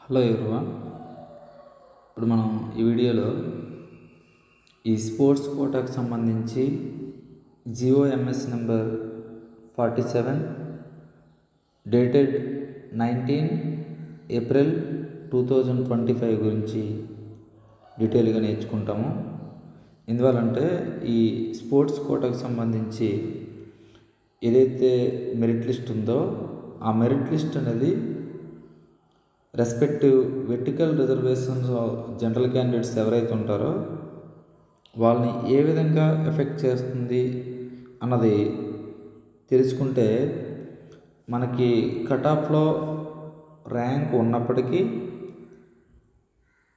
Hello everyone. ఇప్పుడు మనం ఈ వీడియోలో ఈ స్పోర్ట్స్ కోటాకు సంబంధించి GOMS నెంబర్ 47 డేటెడ్ 19 ఏప్రిల్ 2025 గురించి డీటెయిల్గా నేర్చుకుంటాము. ఎందువల్లంటే ఈ స్పోర్ట్స్ కోటాకు సంబంధించి ఏదైతే మెరిట్ లిస్ట్ ఉందో ఆ మెరిట్ లిస్ట్ అనేది respective vertical reservations general candidates ఎవరైతే ఉంటారో వాళ్ళని ఏ విధంగా ఎఫెక్ట్ చేస్తుంది అన్నది తెలుసుకుంటే మనకి కట్ ఆఫ్లో ర్యాంక్ ఉన్నప్పటికీ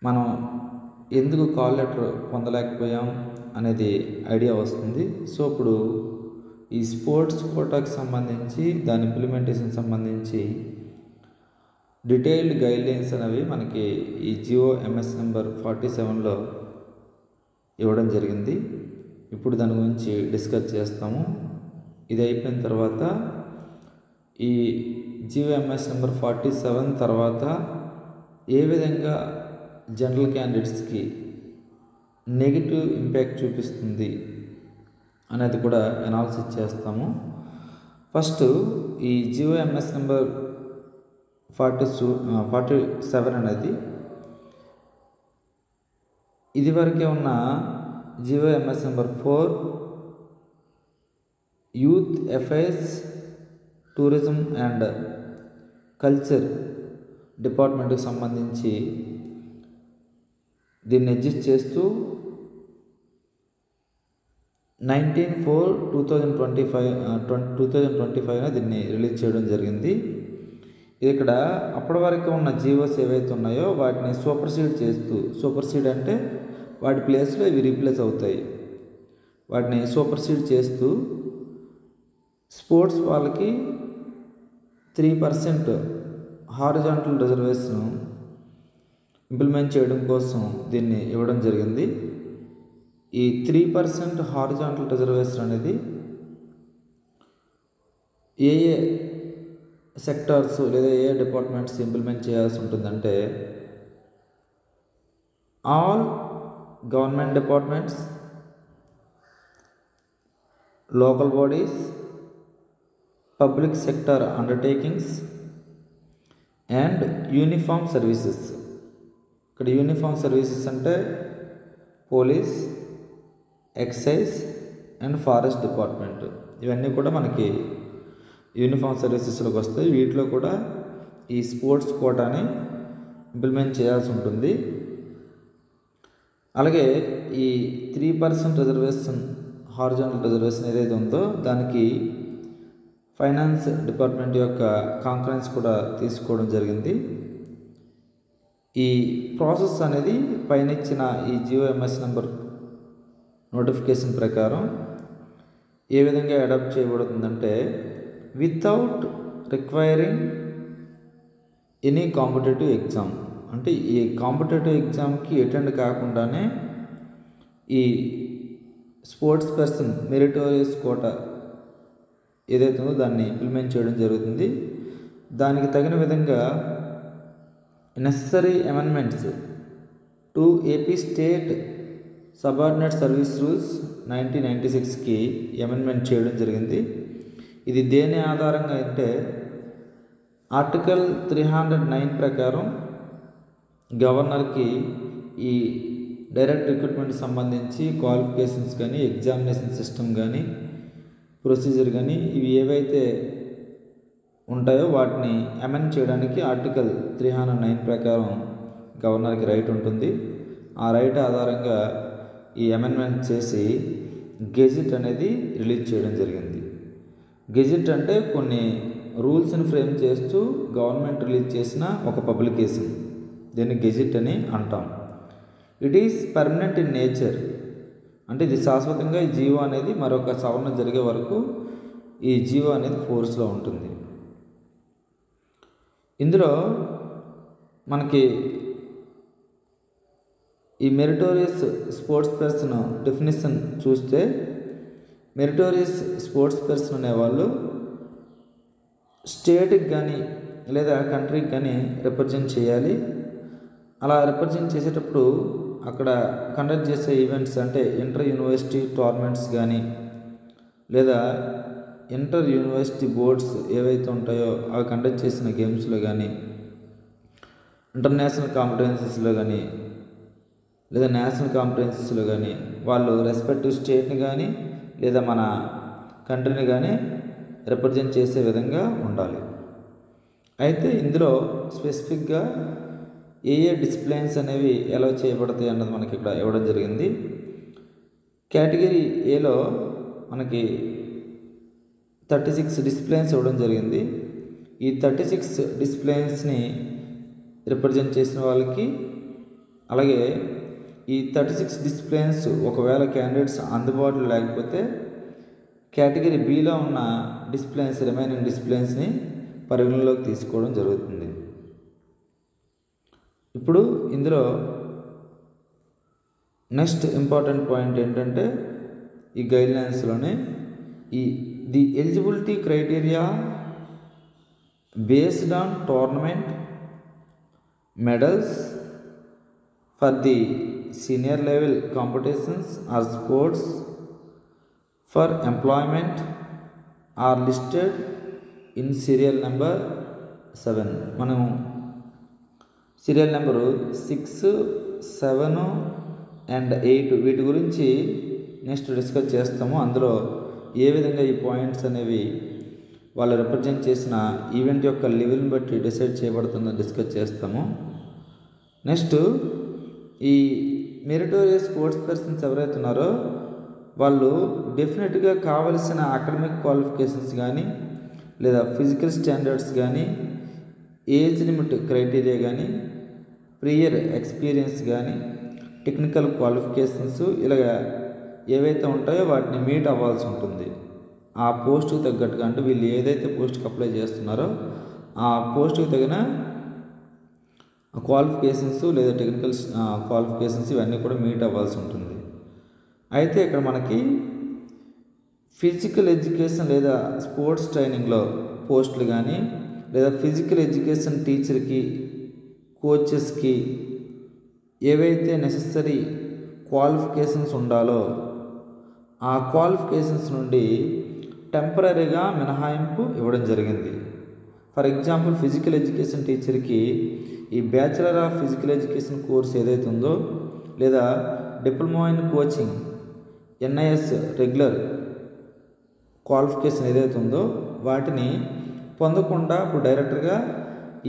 మనం ఎందుకు కాల్ లెటర్ పొందలేకపోయాం అనేది ఐడియా వస్తుంది. సో ఇప్పుడు ఈ స్పోర్ట్స్ కోటాకి సంబంధించి దాని ఇంప్లిమెంటేషన్ సంబంధించి డీటెయిల్డ్ గైడ్లైన్స్ అనేవి మనకి ఈ GOMS నెంబర్ 47లో ఇవ్వడం జరిగింది. ఇప్పుడు దాని గురించి డిస్కస్ చేస్తాము. ఇది అయిపోయిన తర్వాత ఈ GOMS నెంబర్ 47 తర్వాత ఏ విధంగా జనరల్ క్యాండిడేట్స్కి నెగిటివ్ ఇంపాక్ట్ చూపిస్తుంది అనేది కూడా అనాలిసిస్ చేస్తాము. ఫస్ట్ ఈ GOMS నెంబర్ 47 అనేది ఇదివరకే ఉన్న GOMS number 4 youth affairs tourism and culture డిపార్ట్మెంట్కి సంబంధించి దీన్ని అడ్జస్ట్ చేస్తూ 19/4/2025 దీన్ని రిలీజ్ చేయడం జరిగింది. ఇది ఇక్కడ అప్పటి వరకు ఉన్న జీవోస్ ఏవైతే ఉన్నాయో వాటిని సూపర్సీడ్ అంటే వాటి ప్లేస్లో ఇవి రీప్లేస్ అవుతాయి. వాటిని సూపర్సీడ్ చేస్తూ స్పోర్ట్స్ వాళ్ళకి 3% హారిజాంటల్ రిజర్వేషన్ ఇంప్లిమెంట్ చేయడం కోసం దీన్ని ఇవ్వడం జరిగింది. ఈ 3% హారిజాంటల్ రిజర్వేషన్ అనేది ఏ సెక్టార్స్ లేదా ఏ డిపార్ట్మెంట్స్ ఇంప్లిమెంట్ చేయాల్సి ఉంటుందంటే all government departments, local bodies, public sector undertakings and uniform services. ఇక్కడ యూనిఫామ్ సర్వీసెస్ అంటే police, excise and forest department, ఇవన్నీ కూడా మనకి యూనిఫామ్ సర్వీసెస్లోకి వస్తాయి. వీటిలో కూడా ఈ స్పోర్ట్స్ కోటాని ఇంప్లిమెంట్ చేయాల్సి ఉంటుంది. అలాగే ఈ 3% రిజర్వేషన్ హారిజాంటల్ రిజర్వేషన్ ఏదైతే ఉందో దానికి ఫైనాన్స్ డిపార్ట్మెంట్ యొక్క కాంకరెన్స్ కూడా తీసుకోవడం జరిగింది. ఈ ప్రాసెస్ అనేది పైన ఇచ్చిన ఈ GOMS నెంబర్ నోటిఫికేషన్ ప్రకారం ఏ విధంగా అడాప్ట్ చేయబడుతుందంటే without requiring any competitive exam, అంటే ఈ కాంపిటేటివ్ ఎగ్జామ్కి అటెండ్ కాకుండానే ఈ స్పోర్ట్స్ పర్సన్ మెరిటోరియస్ కోటా ఏదైతే ఉందో దాన్ని ఇంప్లిమెంట్ చేయడం జరుగుతుంది. దానికి తగిన విధంగా necessary amendments to AP state subordinate service rules 1996కి అమెండ్మెంట్ చేయడం జరిగింది. ఇది దేని ఆధారంగా అంటే ఆర్టికల్ 309 ప్రకారం గవర్నర్కి ఈ డైరెక్ట్ రిక్రూట్మెంట్ సంబంధించి క్వాలిఫికేషన్స్ కానీ, ఎగ్జామినేషన్ సిస్టమ్ కానీ, ప్రొసీజర్ కానీ ఇవి ఏవైతే ఉంటాయో వాటిని అమెండ్ చేయడానికి ఆర్టికల్ 309 ప్రకారం గవర్నర్కి రైట్ ఉంటుంది. ఆ రైట్ ఆధారంగా ఈ అమెండ్మెంట్ చేసి గెజిట్ అనేది రిలీజ్ చేయడం జరిగింది. గెజిట్ అంటే కొన్ని రూల్స్ని ఫ్రేమ్ చేస్తూ గవర్నమెంట్ రిలీజ్ చేసిన ఒక పబ్లికేషన్, దీన్ని గెజిట్ అని అంటాం. It is permanent in nature, అంటే ఇది శాశ్వతంగా ఈ జీవో అనేది మరొక సవరణ జరిగే వరకు ఈ జీవో అనేది ఫోర్స్లో ఉంటుంది. ఇందులో మనకి ఈ మెరిటోరియస్ స్పోర్ట్స్ పర్సన్ డెఫినేషన్ చూస్తే మెరిటోరియస్ స్పోర్ట్స్ పర్సన్ అనేవాళ్ళు స్టేట్కి కానీ లేదా కంట్రీకి కానీ రిప్రజెంట్ చేయాలి. అలా రిప్రజెంట్ చేసేటప్పుడు అక్కడ కండక్ట్ చేసే ఈవెంట్స్ అంటే ఇంటర్ యూనివర్సిటీ టోర్నమెంట్స్ కానీ లేదా ఇంటర్ యూనివర్సిటీ బోర్డ్స్ ఏవైతే ఉంటాయో అవి కండక్ట్ చేసిన గేమ్స్లో కానీ ఇంటర్నేషనల్ కాంపిటెన్సీస్లో కానీ లేదా నేషనల్ కాంపిటెన్సీస్లో కానీ వాళ్ళు రెస్పెక్టివ్ స్టేట్ని కానీ లేదా మన కంట్రీని కానీ రిప్రజెంట్ చేసే విధంగా ఉండాలి. అయితే ఇందులో స్పెసిఫిక్గా ఏ డిసిప్లైన్స్ అనేవి ఎలా చేయబడతాయి అన్నది మనకి ఇక్కడ ఇవ్వడం జరిగింది. కేటగిరీ ఏలో మనకి 36 డిసిప్లైన్స్ ఇవ్వడం జరిగింది. ఈ 36 డిసిప్లైన్స్ని రిప్రజెంట్ చేసిన వాళ్ళకి, అలాగే ఈ 36 డిసిప్లైన్స్ ఒకవేళ క్యాండిడేట్స్ అందుబాటులో లేకపోతే కేటగిరీ బిలో ఉన్న డిసిప్లైన్స్ రిమైనింగ్ డిసిప్లైన్స్ని పరిగణలోకి తీసుకోవడం జరుగుతుంది. ఇప్పుడు ఇందులో నెక్స్ట్ ఇంపార్టెంట్ పాయింట్ ఏంటంటే ఈ గైడ్లైన్స్లోనే the eligibility criteria based on tournament medals for the senior level competitions or sports for employment are listed in serial number 7. మనం సీరియల్ నెంబరు 6, 7 అండ్ 8 వీటి గురించి నెక్స్ట్ డిస్కస్ చేస్తాము. అందులో ఏ విధంగా ఈ పాయింట్స్ అనేవి వాళ్ళు రిప్రజెంట్ చేసిన ఈవెంట్ యొక్క లెవెల్ని బట్టి డిసైడ్ చేయబడుతుందని డిస్కస్ చేస్తాము. నెక్స్ట్ ఈ మెరిటోరియస్ స్పోర్ట్స్ పర్సన్స్ ఎవరైతే ఉన్నారో వాళ్ళు డెఫినెట్గా కావలసిన అకాడమిక్ క్వాలిఫికేషన్స్ కానీ లేదా ఫిజికల్ స్టాండర్డ్స్ కానీ ఏజ్ లిమిట్ క్రైటీరియా కానీ ప్రియర్ ఎక్స్పీరియన్స్ కానీ టెక్నికల్ క్వాలిఫికేషన్స్ ఇలాగ ఏవైతే ఉంటాయో వాటిని మీట్ అవ్వాల్సి ఉంటుంది. ఆ పోస్టుకి తగ్గట్టుగా అంటే వీళ్ళు ఏదైతే పోస్ట్కి అప్లై చేస్తున్నారో ఆ పోస్టుకి తగిన క్వాలిఫికేషన్స్ లేదా టెక్నికల్ క్వాలిఫికేషన్స్ ఇవన్నీ కూడా మీట్ అవ్వాల్సి ఉంటుంది. అయితే ఇక్కడ మనకి ఫిజికల్ ఎడ్యుకేషన్ లేదా స్పోర్ట్స్ ట్రైనింగ్లో పోస్టులు కానీ లేదా ఫిజికల్ ఎడ్యుకేషన్ టీచర్కి కోచెస్కి ఏవైతే నెసెసరీ క్వాలిఫికేషన్స్ ఉండాలో ఆ క్వాలిఫికేషన్స్ నుండి టెంపరీగా మినహాయింపు ఇవ్వడం జరిగింది. ఫర్ ఎగ్జాంపుల్ ఫిజికల్ ఎడ్యుకేషన్ టీచర్కి ఈ bachelor of physical education course ఏదైతే ఉందో లేదా diploma in coaching NIS regular qualification ఏదైతే ఉందో వాటిని పొందకుండా ఇప్పుడు డైరెక్ట్గా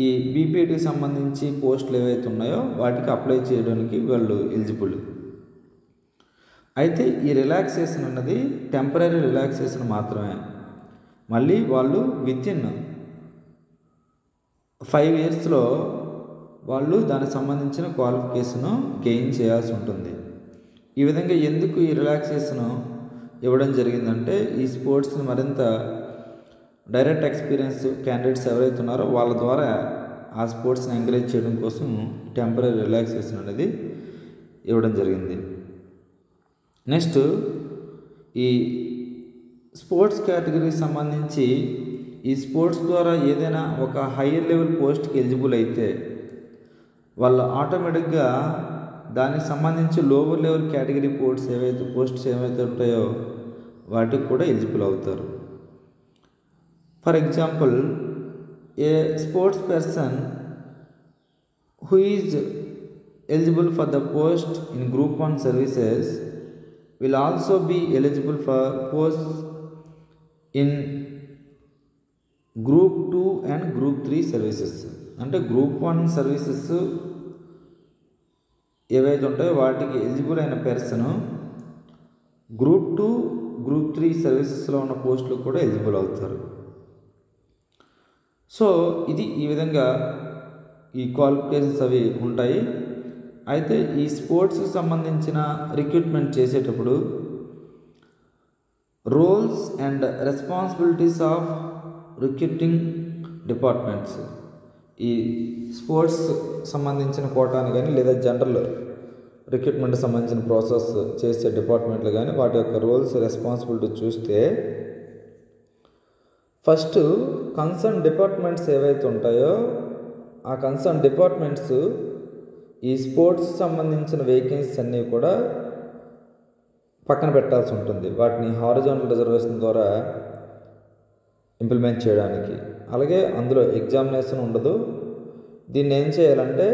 ఈ బీపీటీకి సంబంధించి పోస్టులు ఏవైతే ఉన్నాయో వాటికి అప్లై చేయడానికి వాళ్ళు ఎలిజిబుల్. అయితే ఈ రిలాక్సేషన్ అన్నది టెంపరీ రిలాక్సేషన్ మాత్రమే. మళ్ళీ వాళ్ళు వితిన్ 5 ఇయర్స్లో వాళ్ళు దానికి సంబంధించిన క్వాలిఫికేషను గెయిన్ చేయాల్సి ఉంటుంది. ఈ విధంగా ఎందుకు ఈ రిలాక్సేషను ఇవ్వడం జరిగిందంటే ఈ స్పోర్ట్స్ని మరింత డైరెక్ట్ ఎక్స్పీరియన్స్ క్యాండిడేట్స్ ఎవరైతే ఉన్నారో వాళ్ళ ద్వారా ఆ స్పోర్ట్స్ని ఎంకరేజ్ చేయడం కోసం టెంపరీ రిలాక్సేషన్ అనేది ఇవ్వడం జరిగింది. నెక్స్ట్ ఈ స్పోర్ట్స్ కేటగిరీకి సంబంధించి ఈ స్పోర్ట్స్ ద్వారా ఏదైనా ఒక హయ్యర్ లెవెల్ పోస్ట్కి ఎలిజిబుల్ అయితే వాళ్ళు ఆటోమేటిక్గా దానికి సంబంధించి లోవర్ లెవెల్ కేటగిరీ పోస్ట్స్ ఏవైతే ఉంటాయో వాటికి కూడా ఎలిజిబుల్ అవుతారు. For example A sports person who is eligible for the post in Group 1 services will also be eligible for posts in Group 2 and Group 3 services. అంటే Group 1 సర్వీసెస్ ఏవైతే ఉంటాయో వాటికి eligible అయిన పర్సను Group 2, Group 3 సర్వీసెస్లో ఉన్న పోస్టులు కూడా eligible అవుతారు. సో ఇది ఈ విధంగా ఈ క్వాలిఫికేషన్స్ అవి ఉంటాయి. అయితే ఈ స్పోర్ట్స్కి సంబంధించిన రిక్రూట్మెంట్ చేసేటప్పుడు roles and responsibilities of recruiting departments, ఈ స్పోర్ట్స్ సంబంధించిన కోటాను కానీ లేదా జనరల్ రిక్రూట్మెంట్ సంబంధించిన ప్రాసెస్ చేసే డిపార్ట్మెంట్లు కానీ వాటి యొక్క రోల్స్ రెస్పాన్సిబిలిటీ చూస్తే ఫస్ట్ కన్సర్న్ డిపార్ట్మెంట్స్ ఏవైతే ఉంటాయో ఆ కన్సర్న్ డిపార్ట్మెంట్స్ ఈ స్పోర్ట్స్ సంబంధించిన వేకెన్సీస్ అన్నీ కూడా పక్కన పెట్టాల్సి ఉంటుంది, వాటిని హారిజాంటల్ రిజర్వేషన్ ద్వారా ఇంప్లిమెంట్ చేయడానికి. అలాగే అందులో ఎగ్జామినేషన్ ఉండదు. దీన్ని ఏం చేయాలంటే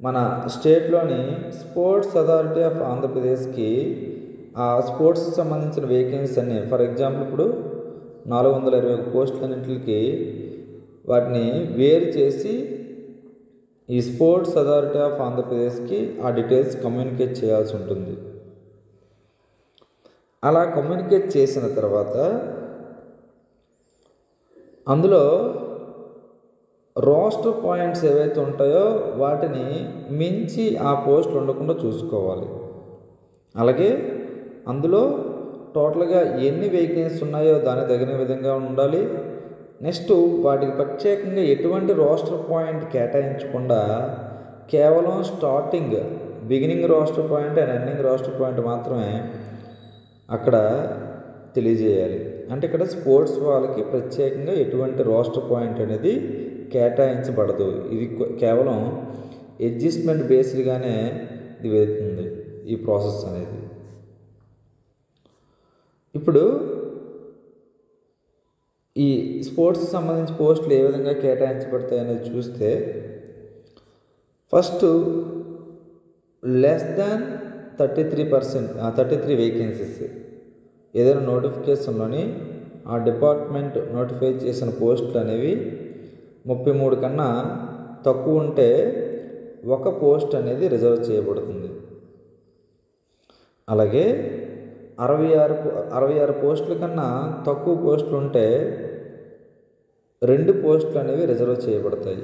మన స్టేట్లోని స్పోర్ట్స్ అథారిటీ ఆఫ్ ఆంధ్రప్రదేశ్కి ఆ స్పోర్ట్స్కి సంబంధించిన వేకెన్సీస్ అన్నీ, ఫర్ ఎగ్జాంపుల్ ఇప్పుడు 421 పోస్టులన్నింటికి వాటిని వేరు చేసి ఈ స్పోర్ట్స్ అథారిటీ ఆఫ్ ఆంధ్రప్రదేశ్కి ఆ డీటెయిల్స్ కమ్యూనికేట్ చేయాల్సి ఉంటుంది. అలా కమ్యూనికేట్ చేసిన తర్వాత అందులో రోస్టర్ పాయింట్స్ ఏవైతే ఉంటాయో వాటిని మించి ఆ పోస్టులు ఉండకుండా చూసుకోవాలి. అలాగే అందులో టోటల్గా ఎన్ని వేకెన్సీస్ ఉన్నాయో దానికి తగిన విధంగా ఉండాలి. నెక్స్ట్ వాటికి ప్రత్యేకంగా ఎటువంటి రోస్టర్ పాయింట్ కేటాయించకుండా కేవలం starting beginning roster point and ending roster point మాత్రమే అక్కడ తెలియజేయాలి. అంటే ఇక్కడ స్పోర్ట్స్ వాళ్ళకి ప్రత్యేకంగా ఎటువంటి రోస్టర్ పాయింట్ అనేది కేటాయించబడదు. ఇది కేవలం అడ్జస్ట్మెంట్ బేస్డ్గానే ఇది వెళ్తుంది ఈ ప్రాసెస్ అనేది. ఇప్పుడు ఈ స్పోర్ట్స్కి సంబంధించి పోస్టులు ఏ విధంగా కేటాయించబడతాయి అనేది చూస్తే ఫస్ట్ లెస్ దాన్ 33 వేకెన్సీస్ ఏదైనా నోటిఫికేషన్లోని ఆ డిపార్ట్మెంట్ నోటిఫై చేసిన పోస్టులు అనేవి 33 కన్నా తక్కువ ఉంటే ఒక పోస్ట్ అనేది రిజర్వ్ చేయబడుతుంది. అలాగే 66 పోస్టుల కన్నా తక్కువ పోస్టులు ఉంటే 2 పోస్టులు అనేవి రిజర్వ్ చేయబడతాయి.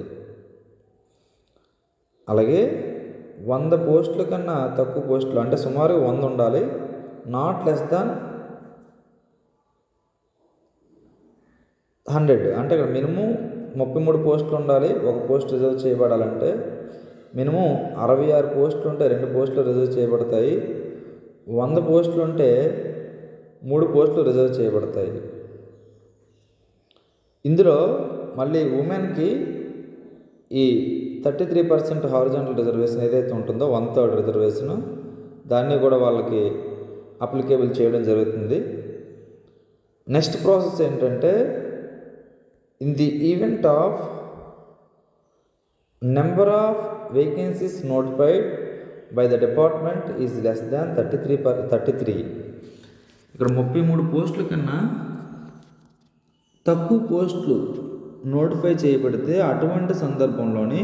అలాగే 100 పోస్టుల కన్నా తక్కువ పోస్టులు అంటే సుమారు 100 ఉండాలి, నాట్ లెస్ దాన్ 100. అంటే ఇక్కడ మినిమం 33 పోస్టులు ఉండాలి, ఒక పోస్ట్ రిజర్వ్ చేయబడాలంటే మినిమం 66 పోస్టులు ఉంటే 2 పోస్టులు రిజర్వ్ చేయబడతాయి, 100 పోస్టులు ఉంటే 3 పోస్టులు రిజర్వ్ చేయబడతాయి. ఇందులో మళ్ళీ ఉమెన్కి ఈ 33% హారిజాంటల్ రిజర్వేషన్ ఏదైతే ఉంటుందో 1/3 రిజర్వేషన్ దాన్ని కూడా వాళ్ళకి అప్లికేబుల్ చేయడం జరుగుతుంది. నెక్స్ట్ ప్రాసెస్ ఏంటంటే in the event of number of vacancies notified by the department is less than 33. ఇక్కడ 33 పోస్టుల కన్నా తక్కువ పోస్టులు నోటిఫై చేయబడితే అటువంటి సందర్భంలోని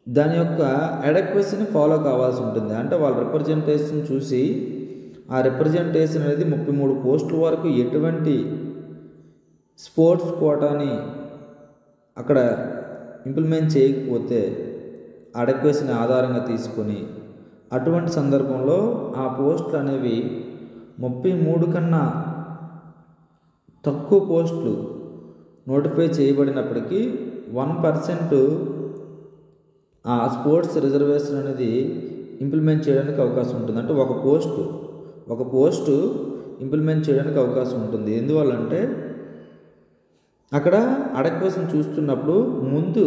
దాని యొక్క అడెక్వసీని ఫాలో కావాల్సి ఉంటుంది. అంటే వాళ్ళ రిప్రజెంటేషన్ చూసి ఆ రిప్రజెంటేషన్ అనేది 33 పోస్టుల వరకు ఎటువంటి స్పోర్ట్స్ కోటాని అక్కడ ఇంప్లిమెంట్ చేయకపోతే అడెక్వసీని ఆధారంగా తీసుకొని అటువంటి సందర్భంలో ఆ పోస్టులు అనేవి 33 కన్నా తక్కువ పోస్టులు నోటిఫై చేయబడినప్పటికీ 1% ఆ స్పోర్ట్స్ రిజర్వేషన్ అనేది ఇంప్లిమెంట్ చేయడానికి అవకాశం ఉంటుంది. అంటే ఒక పోస్టు ఇంప్లిమెంట్ చేయడానికి అవకాశం ఉంటుంది. ఎందువల్లంటే అక్కడ అడెక్వసీని చూస్తున్నప్పుడు ముందు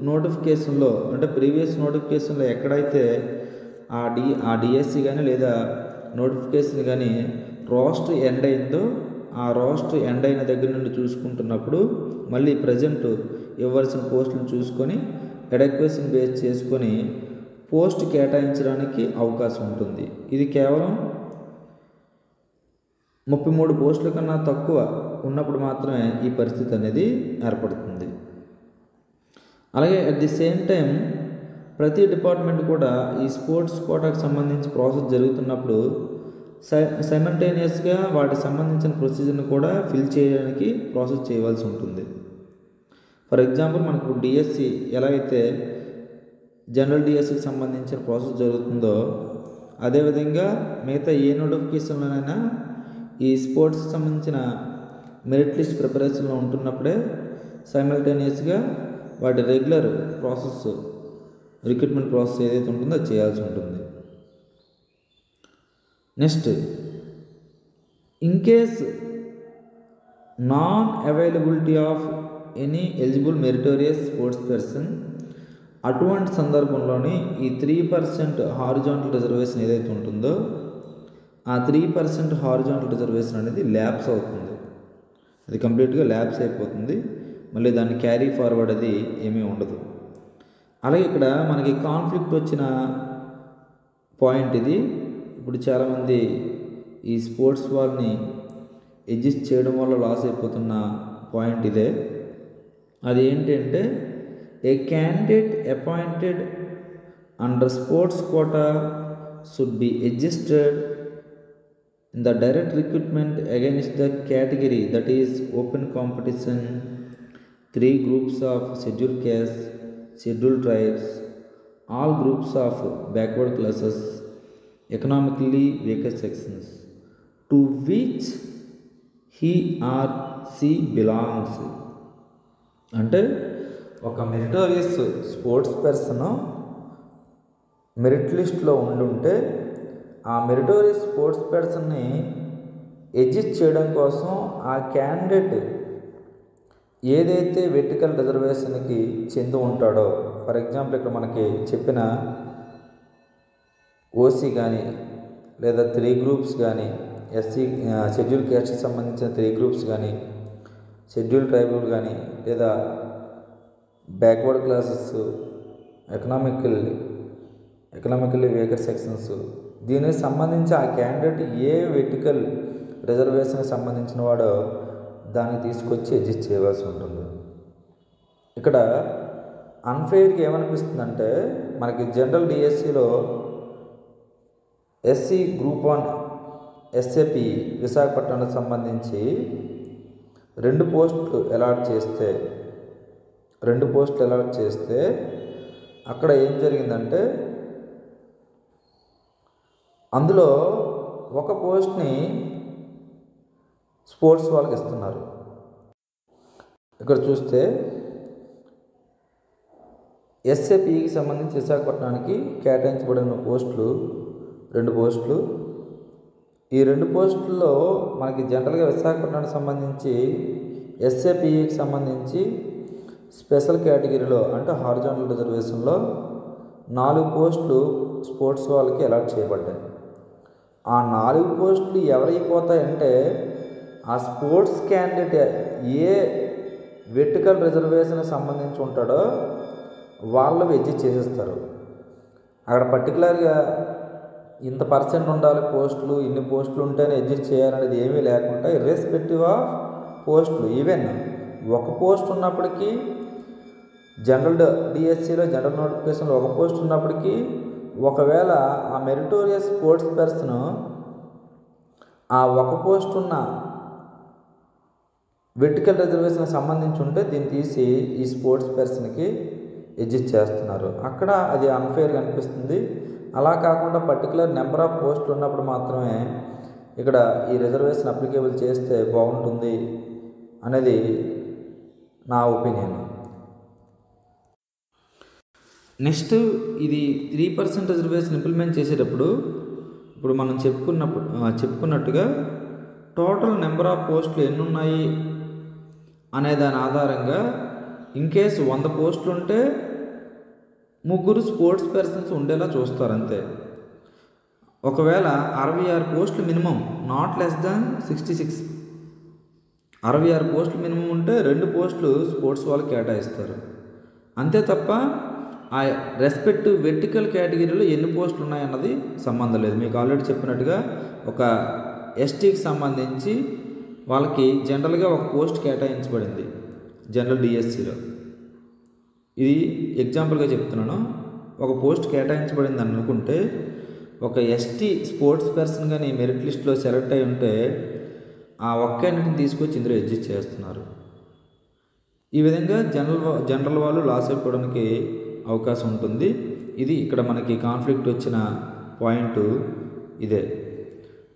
నోటిఫికేషన్లో అంటే ప్రీవియస్ నోటిఫికేషన్లో ఎక్కడైతే ఆ డిఎస్సి కానీ లేదా నోటిఫికేషన్ కానీ రోస్టర్ ఎండ్ అయిందో ఆ రోస్టర్ ఎండ్ అయిన దగ్గర నుండి చూసుకుంటున్నప్పుడు మళ్ళీ ప్రజెంట్ ఇవ్వాల్సిన పోస్టులను చూసుకొని అడెక్వసీని బేస్ చేసుకొని పోస్ట్ కేటాయించడానికి అవకాశం ఉంటుంది. ఇది కేవలం 33 పోస్టుల కన్నా తక్కువ ఉన్నప్పుడు మాత్రమే ఈ పరిస్థితి అనేది ఏర్పడుతుంది. అలాగే అట్ ది సేమ్ టైం ప్రతి డిపార్ట్మెంట్ కూడా ఈ స్పోర్ట్స్ కోటాకు సంబంధించి ప్రాసెస్ జరుగుతున్నప్పుడు సైమల్టేనియస్గా వాటికి సంబంధించిన ప్రొసీజర్ని కూడా ఫిల్ చేయడానికి ప్రాసెస్ చేయవలసి ఉంటుంది. ఫర్ ఎగ్జాంపుల్ మనకు డిఎస్సి ఎలా అయితే జనరల్ డిఎస్సికి సంబంధించిన ప్రాసెస్ జరుగుతుందో అదేవిధంగా మిగతా ఏ నోటిఫికేషన్లోనైనా ఈ స్పోర్ట్స్కి సంబంధించిన మెరిట్ లిస్ట్ ప్రిపరేషన్లో ఉంటున్నప్పుడే సైమల్టేనియస్గా వాటి రెగ్యులర్ ప్రాసెస్ రిక్రూట్మెంట్ ప్రాసెస్ ఏదైతే ఉంటుందో అది చేయాల్సి ఉంటుంది. Next in case non availability of any eligible meritorious sports person, అటువంటి సందర్భంలోని ఈ 3% హారిజాంటల్ రిజర్వేషన్ ఏదైతే ఉంటుందో ఆ 3% హారిజాంటల్ రిజర్వేషన్ అనేది ల్యాప్స్ అవుతుంది. అది కంప్లీట్గా ల్యాప్స్ అయిపోతుంది. మళ్ళీ దాన్ని క్యారీ ఫార్వర్డ్ అది ఏమీ ఉండదు. అలాగే ఇక్కడ మనకి కాన్ఫ్లిక్ట్ వచ్చిన పాయింట్ ఇది. ఇప్పుడు చాలామంది ఈ స్పోర్ట్స్ వాళ్ళని అడ్జస్ట్ చేయడం వల్ల లాస్ అయిపోతున్న పాయింట్ ఇదే. అది ఏంటంటే a candidate appointed under sports quota should be adjusted in the direct recruitment against the category, that is open competition, 3 groups of scheduled castes, scheduled tribes, all groups of backward classes, economically weaker sections, to which he or she belongs. అంటే ఒక meritorious sports person merit లిస్ట్లో ఉండుంటే ఆ meritorious sports పర్సన్ని adjust చేయడం కోసం ఆ candidate ఏదైతే వెర్టికల్ రిజర్వేషన్కి చెంది ఉంటాడో, ఫర్ ఎగ్జాంపుల్ ఇక్కడ మనకి చెప్పిన ఓసీ కానీ లేదా 3 గ్రూప్స్ కానీ, ఎస్సీ షెడ్యూల్ క్యాస్ట్కి సంబంధించిన 3 గ్రూప్స్ కానీ, షెడ్యూల్ ట్రైబల్ కానీ, లేదా backward classes, economically weaker sections, దీనికి సంబంధించి ఆ క్యాండిడేట్ ఏ వెర్టికల్ రిజర్వేషన్కి సంబంధించిన వాడో దాన్ని తీసుకొచ్చి అడ్జస్ట్ చేయవలసి ఉంటుంది. ఇక్కడ అన్ఫెయిర్గా ఏమనిపిస్తుందంటే మనకి జనరల్ డిఎస్సిలో ఎస్సీ గ్రూప్ 1 ఎస్ఏపి విశాఖపట్నానికి సంబంధించి 2 పోస్టులు అలాట్ చేస్తే అక్కడ ఏం జరిగిందంటే అందులో ఒక పోస్ట్ని స్పోర్ట్స్ వాళ్ళకి ఇస్తున్నారు. ఇక్కడ చూస్తే ఎస్ఏపికి సంబంధించి విశాఖపట్నానికి కేటాయించబడిన పోస్టులు 2 పోస్టులు. ఈ 2 పోస్టుల్లో మనకి జనరల్గా విశాఖపట్నానికి సంబంధించి ఎస్ఏపికి సంబంధించి స్పెషల్ కేటగిరీలో అంటే హారిజాంటల్ రిజర్వేషన్లో 4 పోస్టులు స్పోర్ట్స్ వాళ్ళకి అలాట్ చేయబడ్డాయి. ఆ 4 పోస్టులు ఎవరైపోతాయంటే ఆ స్పోర్ట్స్ క్యాండిడేట్ ఏ వెర్టికల్ రిజర్వేషన్కి సంబంధించి ఉంటాడో వాళ్ళు అడ్జస్ట్ చేసేస్తారు. అక్కడ పర్టికులర్గా ఇంత పర్సెంట్ ఉండాలి పోస్టులు, ఇన్ని పోస్టులు ఉంటేనే అడ్జస్ట్ చేయాలనేది ఏమీ లేకుండా ఇర్రెస్పెక్టివ్ ఆఫ్ పోస్టులు, ఈవెన్ ఒక పోస్ట్ ఉన్నప్పటికీ జనరల్ డిఎస్సిలో జనరల్ నోటిఫికేషన్లో ఒక పోస్ట్ ఉన్నప్పటికీ ఒకవేళ ఆ మెరిటోరియస్ స్పోర్ట్స్ పర్సన్ ఆ ఒక పోస్ట్ ఉన్న వెర్టికల్ రిజర్వేషన్కి సంబంధించి ఉంటే దీన్ని తీసి ఈ స్పోర్ట్స్ పర్సన్కి అడ్జస్ట్ చేస్తున్నారు. అక్కడ అది అన్ఫెయిర్గా అనిపిస్తుంది. అలా కాకుండా పర్టికులర్ నెంబర్ ఆఫ్ పోస్టులు ఉన్నప్పుడు మాత్రమే ఇక్కడ ఈ రిజర్వేషన్ అప్లికేబుల్ చేస్తే బాగుంటుంది అనేది నా ఒపీనియన్. నెక్స్ట్ ఇది 3% రిజర్వేషన్ ఇంప్లిమెంట్ చేసేటప్పుడు ఇప్పుడు మనం చెప్పుకున్నట్టుగా టోటల్ నెంబర్ ఆఫ్ పోస్టులు ఎన్ని ఉన్నాయి అనే దాని ఆధారంగా ఇన్ కేసు 100 పోస్టులు ఉంటే 3 స్పోర్ట్స్ పర్సన్స్ ఉండేలా చూస్తారు అంతే. ఒకవేళ 66 పోస్టులు మినిమం, నాట్ లెస్ దాన్ 66, 66 పోస్టులు మినిమం ఉంటే 2 పోస్టులు స్పోర్ట్స్ వాళ్ళకి కేటాయిస్తారు అంతే తప్ప ఆ రెస్పెక్టివ్ వెర్టికల్ కేటగిరీలో ఎన్ని పోస్టులు ఉన్నాయన్నది సంబంధం లేదు. మీకు ఆల్రెడీ చెప్పినట్టుగా ఒక ఎస్టీకి సంబంధించి వాళ్ళకి జనరల్గా ఒక పోస్ట్ కేటాయించబడింది జనరల్ డిఎస్సిలో. ఇది ఎగ్జాంపుల్గా చెప్తున్నాను. ఒక పోస్ట్ కేటాయించబడింది అని అనుకుంటే ఒక ఎస్టీ స్పోర్ట్స్ పర్సన్ కానీ మెరిట్ లిస్ట్లో సెలెక్ట్ అయి ఉంటే ఆ ఒక్కన్నిటిని తీసుకొచ్చి ఇందులో అడ్జస్ట్ చేస్తున్నారు. ఈ విధంగా జనరల్ వాళ్ళు లాస్ అయిపోవడానికి అవకాశం ఉంటుంది. ఇది ఇక్కడ మనకి కాన్ఫ్లిక్ట్ వచ్చిన పాయింట్ ఇదే.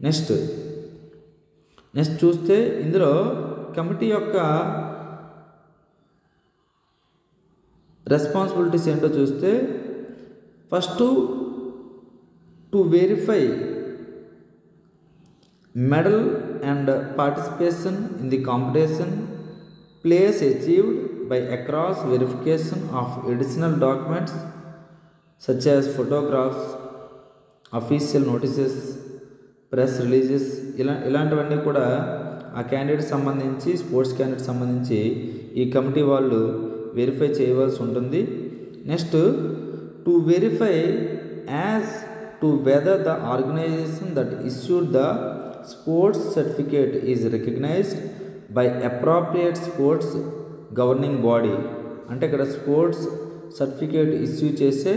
నెక్స్ట్ చూస్తే ఇందులో కమిటీ యొక్క రెస్పాన్సిబిలిటీస్ ఏంటో చూస్తే first to verify medal and participation in the competition, place achieved by across verification of additional documents such as photographs, official notices, press releases, ఇలాంటివన్నీ కూడా ఆ క్యాండిడేట్ సంబంధించి, స్పోర్ట్స్ క్యాండిడేట్ సంబంధించి ఈ కమిటీ వాళ్ళు వెరిఫై చేయవలసి ఉంటుంది. Next, to verify as to whether the organisation that issued the sports certificate is recognised by appropriate sports governing body. అంటే ఇక్కడ స్పోర్ట్స్ సర్టిఫికేట్ ఇష్యూ చేసే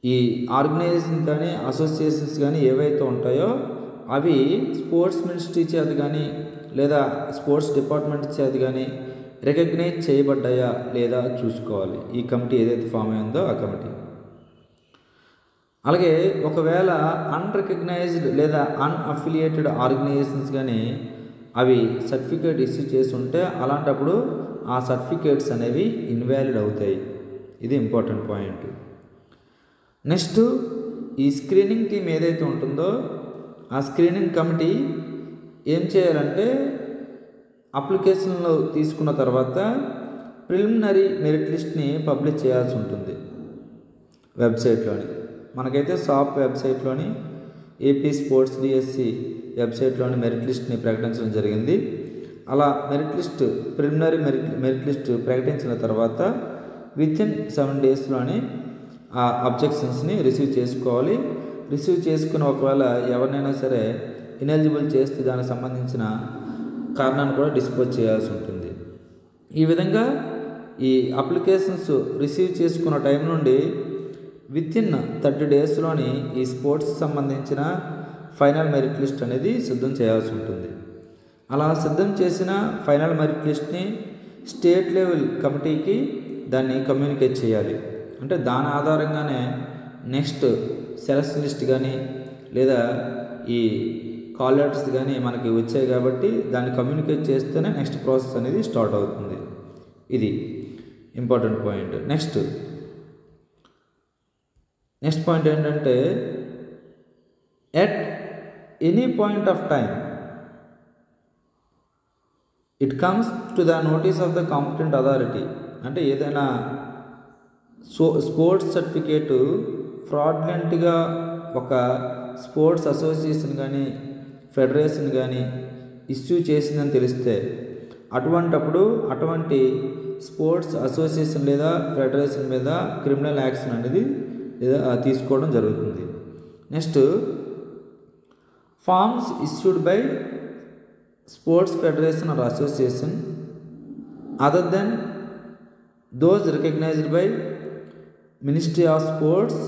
ఈ ఆర్గనైజేషన్ కానీ అసోసియేషన్స్ కానీ ఏవైతే ఉంటాయో అవి స్పోర్ట్స్ మినిస్ట్రీ చేత కానీ లేదా స్పోర్ట్స్ డిపార్ట్మెంట్ చేత కానీ రికగ్నైజ్ చేయబడ్డాయా లేదా చూసుకోవాలి, ఈ కమిటీ ఏదైతే ఫామ్ అయిందో ఆ కమిటీ. అలాగే ఒకవేళ అన్రికగ్నైజ్డ్ లేదా అన్అఫిలియేటెడ్ ఆర్గనైజేషన్స్ కానీ అవి సర్టిఫికేట్ ఇష్యూ చేసి ఉంటే అలాంటప్పుడు ఆ సర్టిఫికేట్స్ అనేవి ఇన్వాలిడ్ అవుతాయి. ఇది ఇంపార్టెంట్ పాయింట్. నెక్స్ట్, ఈ స్క్రీనింగ్ టీం ఏదైతే ఉంటుందో ఆ స్క్రీనింగ్ కమిటీ ఏం చేయాలంటే అప్లికేషన్లు తీసుకున్న తర్వాత ప్రిలిమినరీ మెరిట్ లిస్ట్ని పబ్లిష్ చేయాల్సి ఉంటుంది వెబ్సైట్లోని. మనకైతే సాప్ వెబ్సైట్లోని ఏపీ స్పోర్ట్స్ డిఎస్సి వెబ్సైట్లోని మెరిట్ లిస్ట్ని ప్రకటించడం జరిగింది. అలా ప్రిలిమినరీ మెరిట్ లిస్ట్ ప్రకటించిన తర్వాత వితిన్ 7 డేస్లోని ఆ అబ్జెక్షన్స్ని రిసీవ్ చేసుకోవాలి. రిసీవ్ చేసుకుని ఒకవేళ ఎవరినైనా సరే ఇనెలిజిబుల్ చేస్తే దానికి సంబంధించిన కారణాన్ని కూడా డిస్పోజ్ చేయాల్సి ఉంటుంది. ఈ విధంగా ఈ అప్లికేషన్స్ రిసీవ్ చేసుకున్న టైం నుండి వితిన్ 30 డేస్లోని ఈ స్పోర్ట్స్ సంబంధించిన ఫైనల్ మెరిట్ లిస్ట్ అనేది సిద్ధం చేయాల్సి ఉంటుంది. అలా సిద్ధం చేసిన ఫైనల్ మెరిట్ లిస్ట్ని స్టేట్ లెవెల్ కమిటీకి దాన్ని కమ్యూనికేట్ చేయాలి. అంటే దాని ఆధారంగానే నెక్స్ట్ సెలక్షన్ లిస్ట్ కానీ లేదా ఈ కాల్ లెటర్స్ కానీ మనకి వచ్చాయి కాబట్టి దాన్ని కమ్యూనికేట్ చేస్తేనే నెక్స్ట్ ప్రాసెస్ అనేది స్టార్ట్ అవుతుంది. ఇది ఇంపార్టెంట్ పాయింట్. నెక్స్ట్ పాయింట్ ఏంటంటే at any point of time it comes to the notice of the competent authority. అంటే ఏదైనా స్పోర్ట్స్ సర్టిఫికేటు ఫ్రాడ్లెంట్గా ఒక స్పోర్ట్స్ అసోసియేషన్ కానీ ఫెడరేషన్ కానీ ఇష్యూ చేసిందని తెలిస్తే అటువంటి స్పోర్ట్స్ అసోసియేషన్ లేదా ఫెడరేషన్ మీద క్రిమినల్ యాక్షన్ అనేది లేదా తీసుకోవడం జరుగుతుంది. Next, forms issued by sports federation or association other than those recognised by ministry of sports,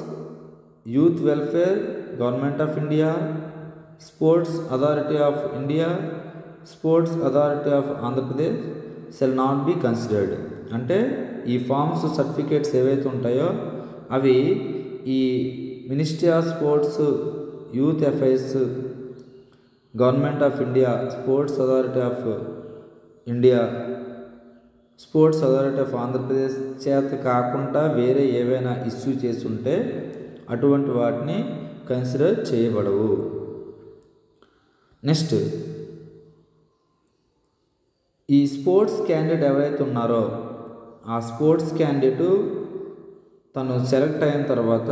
youth welfare, government of India, sports authority of India, sports authority of Andhra Pradesh shall not be considered. అంటే ఈ forms certificates ఏవైతే ఉంటాయో అవి ఈ ministry of sports, youth affairs, government of India, sports authority of India, sports authority of Andhra Pradesh చేత కాకుండా వేరే ఏవైనా ఇష్యూ చేసి ఉంటే అటువంటి వాటిని కన్సిడర్ చేయబడవు. నెక్స్ట్, ఈ స్పోర్ట్స్ క్యాండిడేట్ ఎవరైతే ఉన్నారో ఆ స్పోర్ట్స్ క్యాండిడేటు తను సెలెక్ట్ అయిన తర్వాత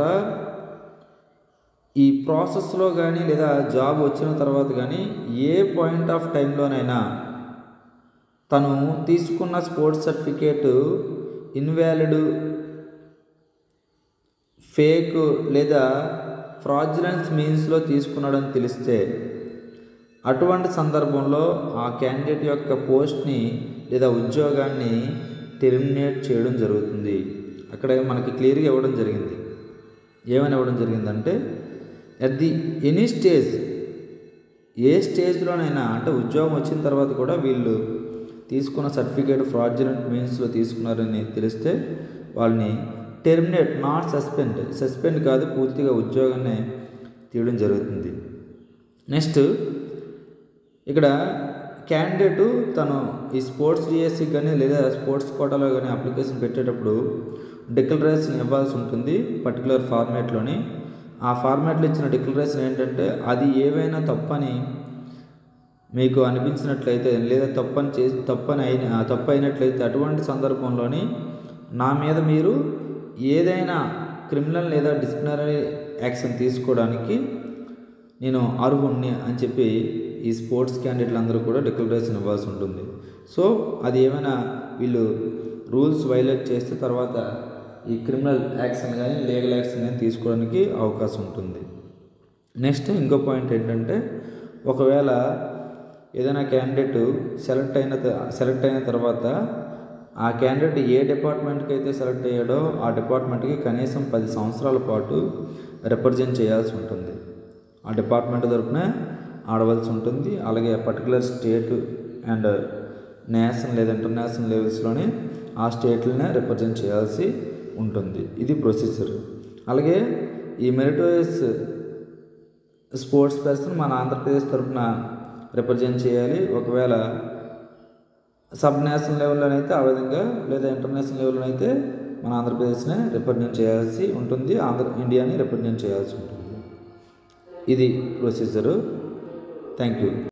ఈ ప్రాసెస్లో కానీ లేదా జాబ్ వచ్చిన తర్వాత కానీ ఏ పాయింట్ ఆఫ్ టైంలోనైనా తను తీసుకున్న స్పోర్ట్స్ సర్టిఫికేటు ఇన్వాలిడ్, ఫేక్ లేదా ఫ్రాడ్యులెంట్ మీన్స్లో తీసుకున్నాడని తెలిస్తే అటువంటి సందర్భంలో ఆ క్యాండిడేట్ యొక్క పోస్ట్ని లేదా ఉద్యోగాన్ని టెర్మినేట్ చేయడం జరుగుతుంది. అక్కడ మనకి క్లియర్గా ఇవ్వడం జరిగింది. ఏమని ఇవ్వడం జరిగిందంటే ఎట్ ది ఎనీ స్టేజ్, ఏ స్టేజ్లోనైనా అంటే ఉద్యోగం వచ్చిన తర్వాత కూడా వీళ్ళు తీసుకున్న సర్టిఫికేట్ ఫ్రాడ్యులెంట్ మీన్స్లో తీసుకున్నారని తెలిస్తే వాళ్ళని టెర్మినేట్, నాట్ సస్పెండ్ కాదు, పూర్తిగా ఉద్యోగాన్ని తీయడం జరుగుతుంది. నెక్స్ట్, ఇక్కడ క్యాండిడేటు తను ఈ స్పోర్ట్స్ డిఎస్సి కానీ లేదా స్పోర్ట్స్ కోటాలో కానీ అప్లికేషన్ పెట్టేటప్పుడు డిక్లరేషన్ ఇవ్వాల్సి ఉంటుంది పర్టికులర్ ఫార్మాట్లోని. ఆ ఫార్మాట్లో ఇచ్చిన డిక్లరేషన్ ఏంటంటే అది ఏవైనా తప్పని మీకు అనిపించినట్లయితే లేదా తప్పు అయినట్లయితే అటువంటి సందర్భంలోని నా మీద మీరు ఏదైనా క్రిమినల్ లేదా డిసిప్లినరీ యాక్షన్ తీసుకోవడానికి నేను అర్హుణ్ణి అని చెప్పి ఈ స్పోర్ట్స్ క్యాండిడేట్లు అందరూ కూడా డిక్లరేషన్ ఇవ్వాల్సి ఉంటుంది. సో అది ఏమైనా వీళ్ళు రూల్స్ వైలేట్ చేస్తే తర్వాత ఈ క్రిమినల్ యాక్షన్ కానీ లీగల్ యాక్షన్ కానీ తీసుకోవడానికి అవకాశం ఉంటుంది. నెక్స్ట్ ఇంకో పాయింట్ ఏంటంటే, ఒకవేళ ఏదైనా క్యాండిడేట్ సెలెక్ట్ అయిన తర్వాత ఆ క్యాండిడేట్ ఏ డిపార్ట్మెంట్కి అయితే సెలెక్ట్ అయ్యాడో ఆ డిపార్ట్మెంట్కి కనీసం 10 సంవత్సరాల పాటు రిప్రజెంట్ చేయాల్సి ఉంటుంది. ఆ డిపార్ట్మెంట్ తరపున ఆడవలసి ఉంటుంది. అలాగే పర్టికులర్ స్టేట్ అండ్ నేషనల్ లేదా ఇంటర్నేషనల్ లెవెల్స్లోనే ఆ స్టేట్లనే రిప్రజెంట్ చేయాల్సి ఉంటుంది. ఇది ప్రొసీజర్. అలాగే ఈ మెరిటోరియస్ స్పోర్ట్స్ పర్సన్ మన ఆంధ్రప్రదేశ్ తరఫున రిప్రజెంట్ చేయాలి. ఒకవేళ సబ్ నేషనల్ లెవెల్లోనైతే ఆ విధంగా, లేదా ఇంటర్నేషనల్ లెవెల్లోనైతే మన ఆంధ్రప్రదేశ్నే రిప్రజెంట్ చేయాల్సి ఉంటుంది, ఇండియాని రిప్రజెంట్ చేయాల్సి ఉంటుంది. ఇది ప్రొసీజరు. Thank you.